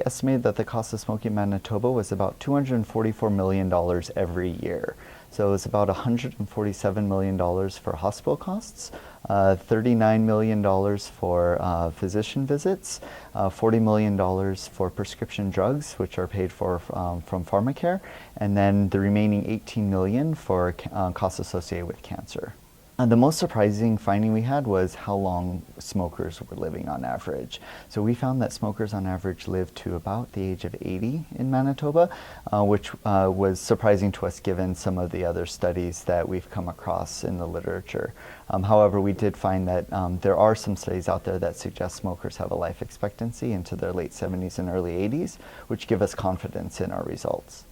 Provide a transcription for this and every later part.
We estimated that the cost of smoking in Manitoba was about $244 million every year. So it's about $147 million for hospital costs, $39 million for physician visits, $40 million for prescription drugs, which are paid for from pharmacare, and then the remaining $18 million for costs associated with cancer. The most surprising finding we had was how long smokers were living on average. So we found that smokers on average lived to about the age of 80 in Manitoba, which was surprising to us given some of the other studies that we've come across in the literature. However, we did find that there are some studies out there that suggest smokers have a life expectancy into their late 70s and early 80s, which give us confidence in our results.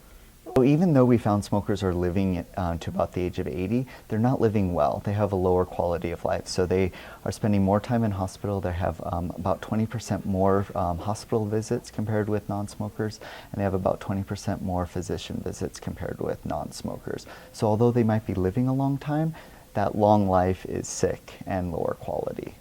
So even though we found smokers are living to about the age of 80, they're not living well. They have a lower quality of life. So they are spending more time in hospital. They have about 20% more hospital visits compared with non-smokers, and they have about 20% more physician visits compared with non-smokers. So although they might be living a long time, that long life is sick and lower quality.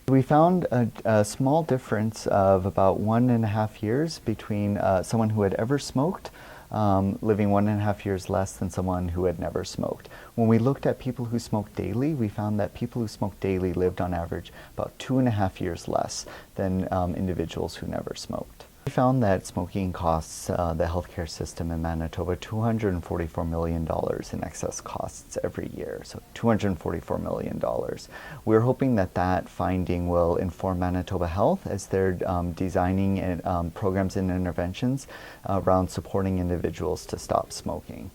We found a small difference of about 1.5 years between someone who had ever smoked living 1.5 years less than someone who had never smoked. When we looked at people who smoked daily, we found that people who smoked daily lived on average about 2.5 years less than individuals who never smoked. We found that smoking costs the healthcare system in Manitoba $244 million in excess costs every year, so $244 million. We're hoping that that finding will inform Manitoba Health as they're designing programs and interventions around supporting individuals to stop smoking.